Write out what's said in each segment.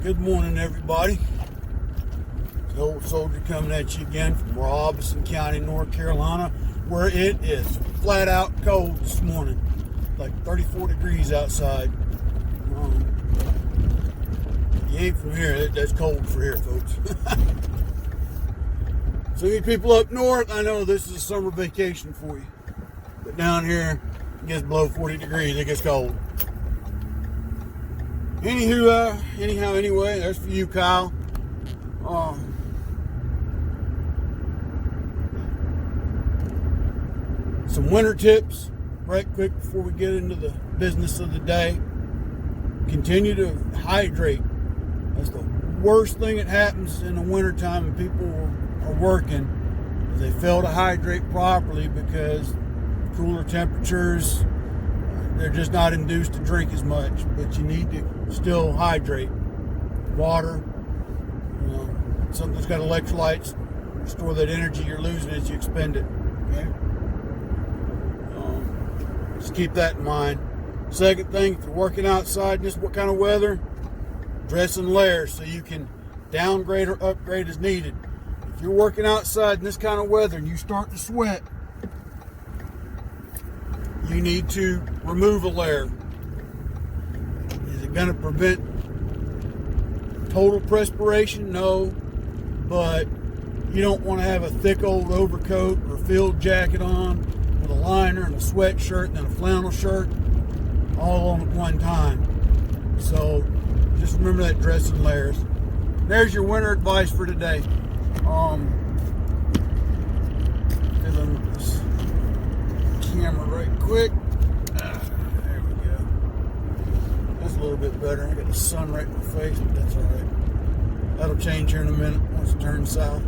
Good morning, everybody. The old soldier coming at you again from Robeson County, North Carolina, where it is flat out cold this morning, like 34 degrees outside. You ain't from here, that's cold for here, folks. So you people up north, I know this is a summer vacation for you, but down here it gets below 40 degrees, it gets cold. Anyway, that's for you, Kyle. Some winter tips right quick before we get into the business of the day. Continue to hydrate. That's the worst thing that happens in the wintertime when people are working, is they fail to hydrate properly because cooler temperatures, they're just not induced to drink as much, but you need to still hydrate. Water, something that's got electrolytes, store that energy you're losing as you expend it. Okay? Just keep that in mind. Second thing, if you're working outside in this kind of weather, dress in layers so you can downgrade or upgrade as needed. If you're working outside in this kind of weather and you start to sweat, you need to remove a layer. Is it going to prevent total perspiration? No, but you don't want to have a thick old overcoat or field jacket on with a liner and a sweatshirt and then a flannel shirt all on at one time. So just remember that, dress in layers. There's your winter advice for today. Fiddling with this camera right quick. There we go. That's a little bit better. I got the sun right in my face, but that's all right. That'll change here in a minute once it turns south.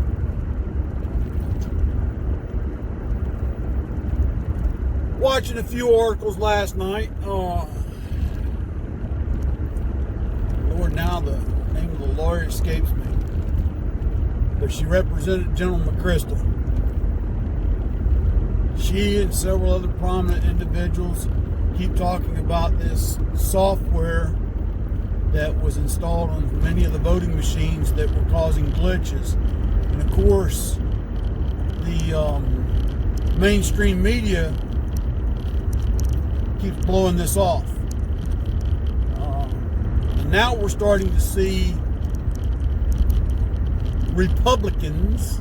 Watching a few articles last night. Lord, now the name of the lawyer escapes me. But she represented General McChrystal. She and several other prominent individuals keep talking about this software that was installed on many of the voting machines that were causing glitches. And of course, the mainstream media keeps blowing this off. And now we're starting to see Republicans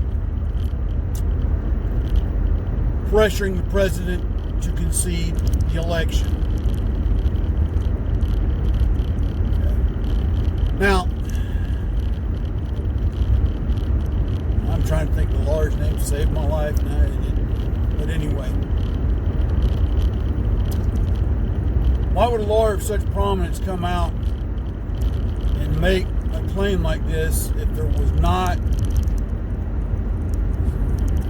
pressuring the president to concede the election. Now, I'm trying to think of the lawyer's name to save my life now, but anyway. Why would a lawyer of such prominence come out and make a claim like this if there was not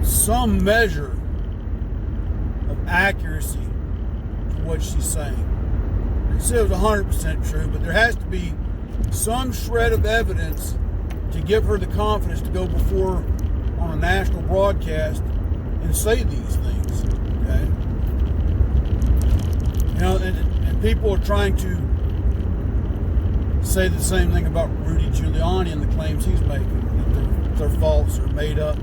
some measure of accuracy to what she's saying? They said it was 100% true, but there has to be some shred of evidence to give her the confidence to go before on a national broadcast and say these things. Okay? You know, and people are trying to say the same thing about Rudy Giuliani and the claims he's making, that they're false or made up.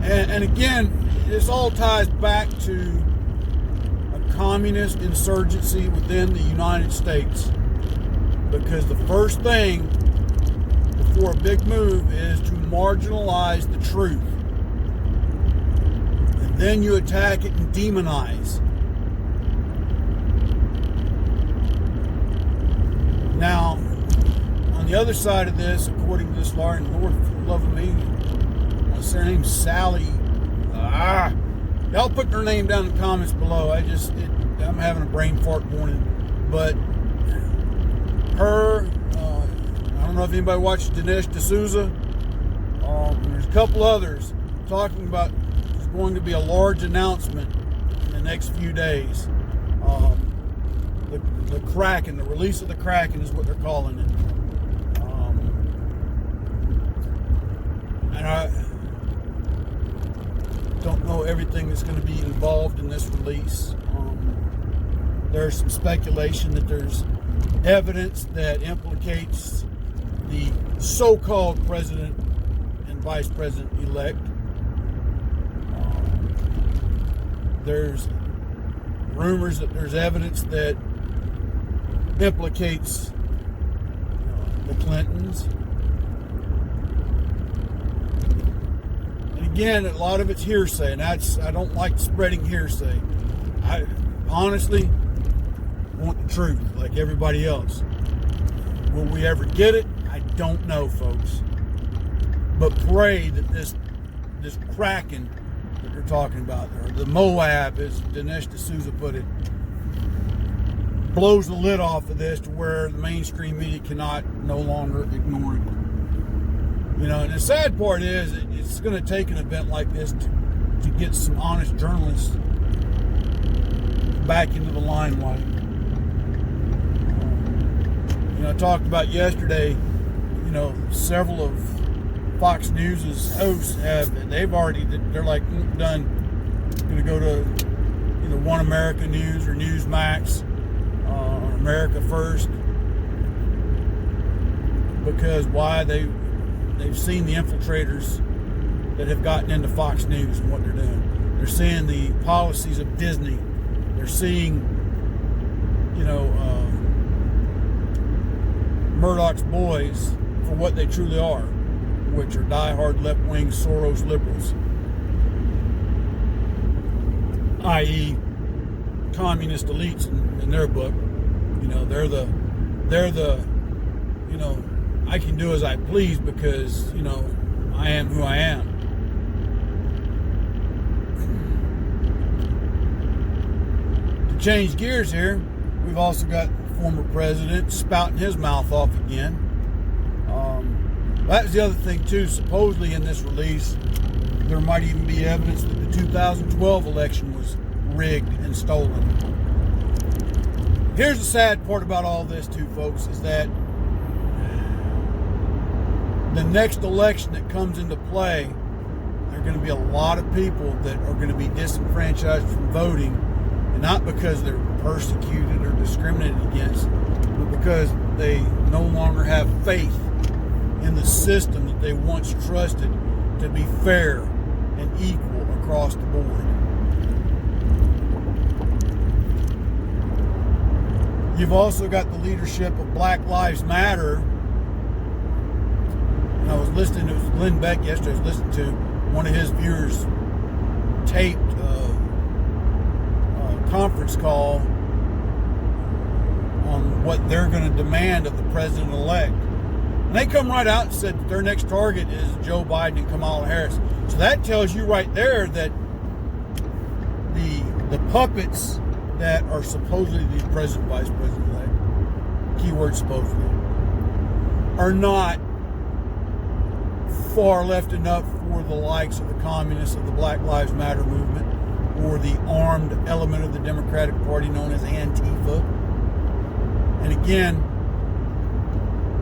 And again, this all ties back to a communist insurgency within the United States. Because the first thing before a big move is to marginalize the truth. And then you attack it and demonize. Now, on the other side of this, according to this lawyer, and Lord for the love of me, what's her name? Sally. Y'all put her name down in the comments below. I'm having a brain fart morning. But her, I don't know if anybody watched Dinesh D'Souza. There's a couple others talking about there's going to be a large announcement in the next few days. The Kraken, the release of the Kraken is what they're calling it. And I don't know everything that's going to be involved in this release. There's some speculation that there's evidence that implicates the so-called president and vice president-elect. There's rumors that there's evidence that implicates the Clintons. And again, a lot of it's hearsay, and I don't like spreading hearsay. I honestly want the truth, like everybody else. Will we ever get it? I don't know, folks. But pray that this Kraken that they're talking about, or the Moab, as Dinesh D'Souza put it, blows the lid off of this to where the mainstream media cannot no longer ignore it. You know, and the sad part is it's going to take an event like this to get some honest journalists back into the limelight. You know, I talked about yesterday, you know, several of Fox News's hosts they're like done, going to go to either One America News or Newsmax, or America First, because why? They've seen the infiltrators that have gotten into Fox News and what they're doing. They're seeing the policies of Disney. They're seeing, you know, Murdoch's boys for what they truly are, which are diehard left-wing Soros liberals, i.e., communist elites in their book. You know, they're the, you know, I can do as I please because, you know, I am who I am. To change gears here, we've also got the former president spouting his mouth off again. That was the other thing too. Supposedly in this release, there might even be evidence that the 2012 election was rigged and stolen. Here's the sad part about all this too, folks, is that the next election that comes into play, there are going to be a lot of people that are going to be disenfranchised from voting, and not because they're persecuted or discriminated against, but because they no longer have faith in the system that they once trusted to be fair and equal across the board. You've also got the leadership of Black Lives Matter. And I was listening, it was Glenn Beck yesterday, I was listening to one of his viewers taped conference call on what they're going to demand of the president-elect. And they come right out and said that their next target is Joe Biden and Kamala Harris. So that tells you right there that the puppets that are supposedly the president, vice president-elect, keyword supposedly, are not far left enough for the likes of the communists of the Black Lives Matter movement or the armed element of the Democratic Party known as Antifa. And again,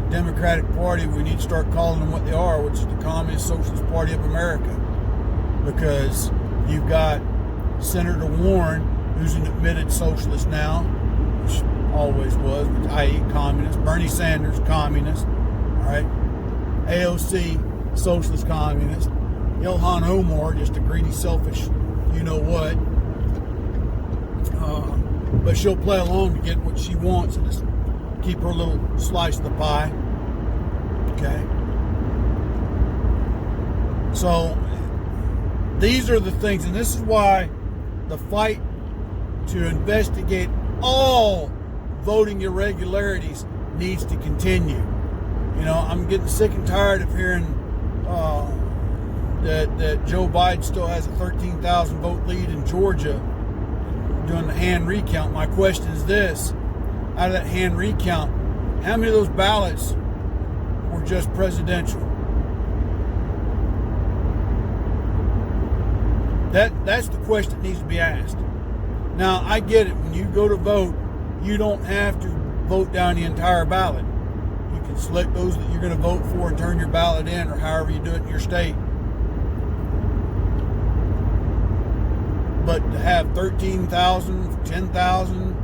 the Democratic Party, we need to start calling them what they are, which is the Communist Socialist Party of America. Because you've got Senator Warren, who's an admitted socialist now, which always was, i.e. communist. Bernie Sanders, communist. All right. AOC, socialist communist. Ilhan Omar, just a greedy, selfish, you know what. But she'll play along to get what she wants and just keep her little slice of the pie. Okay. So these are the things, and this is why the fight to investigate all voting irregularities needs to continue. You know, I'm getting sick and tired of hearing that Joe Biden still has a 13,000 vote lead in Georgia doing the hand recount. My question is this: out of that hand recount, how many of those ballots were just presidential? That's the question that needs to be asked. Now, I get it. When you go to vote, you don't have to vote down the entire ballot. You can select those that you're going to vote for and turn your ballot in, or however you do it in your state. But to have 13,000, 10,000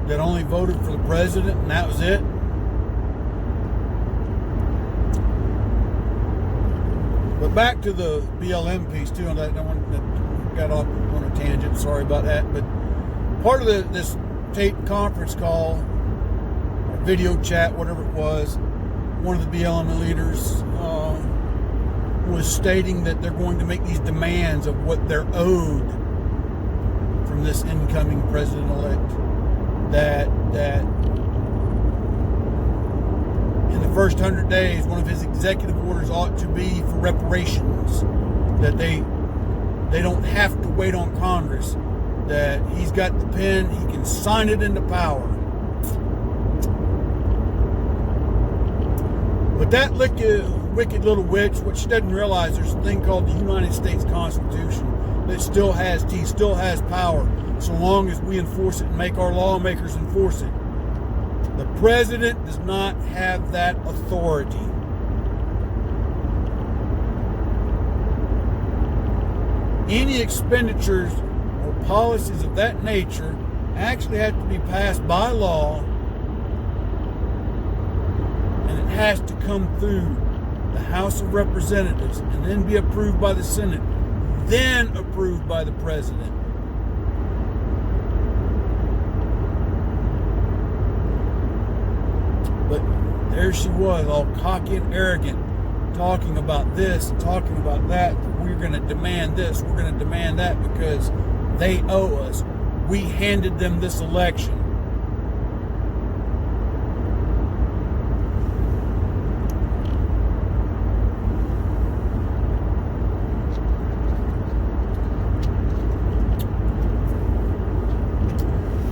that only voted for the president and that was it, But back to the BLM piece too, and that got off on a tangent. Sorry about that. But part of this tape conference call, or video chat, whatever it was, one of the BLM leaders was stating that they're going to make these demands of what they're owed from this incoming president-elect. That in the first 100 days, one of his executive orders ought to be for reparations. That they don't have to wait on Congress. That he's got the pen, he can sign it into power. But that wicked little witch, what she doesn't realize, there's a thing called the United States Constitution that still has teeth, still has power, so long as we enforce it and make our lawmakers enforce it. The president does not have that authority. Any expenditures or policies of that nature actually have to be passed by law, and it has to come through the House of Representatives and then be approved by the Senate, then approved by the president. But there she was, all cocky and arrogant, talking about this, talking about that. We're going to demand this, we're going to demand that because they owe us. We handed them this election.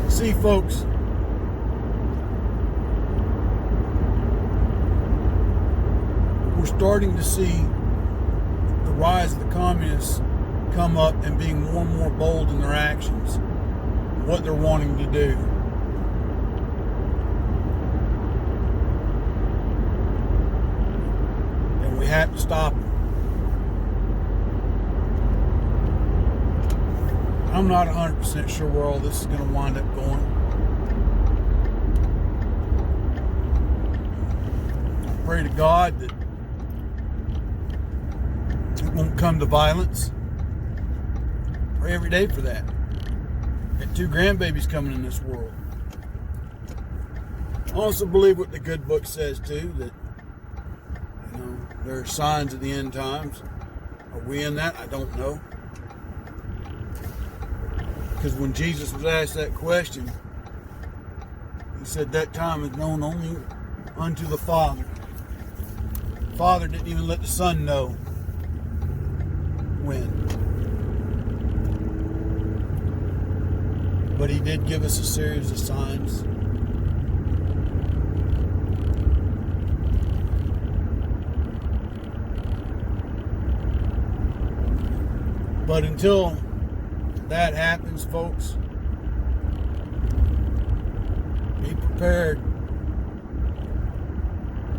See, folks, we're starting to see the rise of the communists come up and being more and more bold in their actions, what they're wanting to do. And we have to stop them. I'm not 100% sure where all this is going to wind up going. I pray to God that it won't come to violence. Pray every day for that. Got 2 grandbabies coming in this world. I also believe what the good book says too, that there are signs of the end times. Are we in that? I don't know. Because when Jesus was asked that question, he said that time is known only unto the Father. The Father didn't even let the Son know when. But he did give us a series of signs. But until that happens, folks, be prepared.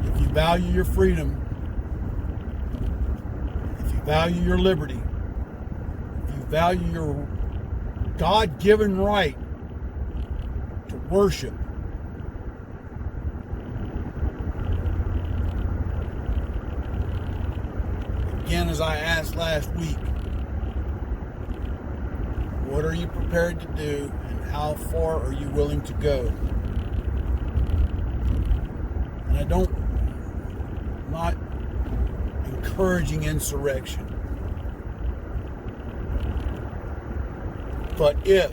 If you value your freedom, if you value your liberty, if you value your God-given right to worship, again, as I asked last week, what are you prepared to do, and how far are you willing to go? And I'm not encouraging insurrection. But if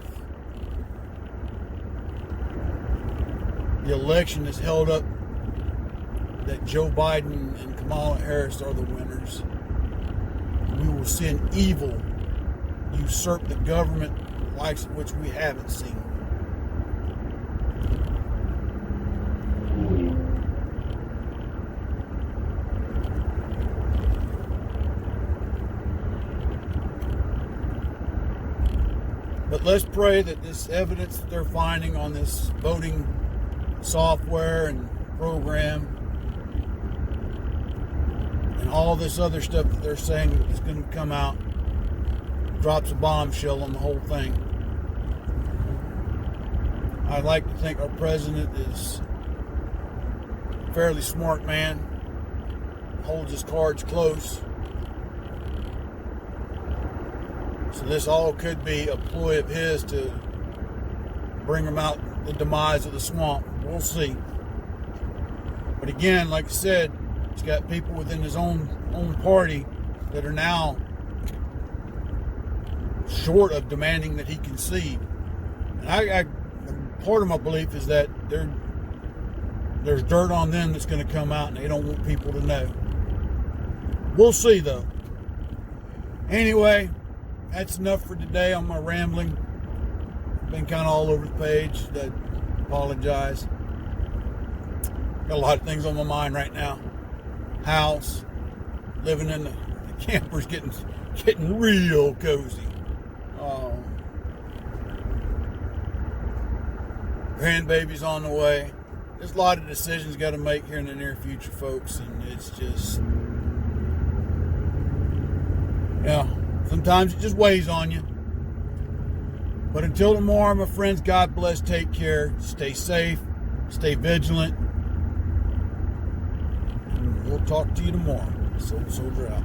the election is held up that Joe Biden and Kamala Harris are the winners, we will see an evil usurp the government, likes of which we haven't seen. But let's pray that this evidence that they're finding on this voting software and program and all this other stuff that they're saying is going to come out drops a bombshell on the whole thing. I'd like to think our president is a fairly smart man, holds his cards close, So this all could be a ploy of his to bring him out the demise of the swamp. We'll see. But again, like I said, he's got people within his own party that are now short of demanding that he concede. And I part of my belief is that there's dirt on them that's going to come out, and they don't want people to know. We'll see, though. Anyway, that's enough for today on my rambling. Been kind of all over the page. I apologize. Got a lot of things on my mind right now. House, living in the camper's getting real cozy. Grandbaby's on the way. There's a lot of decisions got to make here in the near future, folks, and it's just, sometimes it just weighs on you. But until tomorrow, my friends, God bless, take care, stay safe, stay vigilant, and we'll talk to you tomorrow. Soldier out.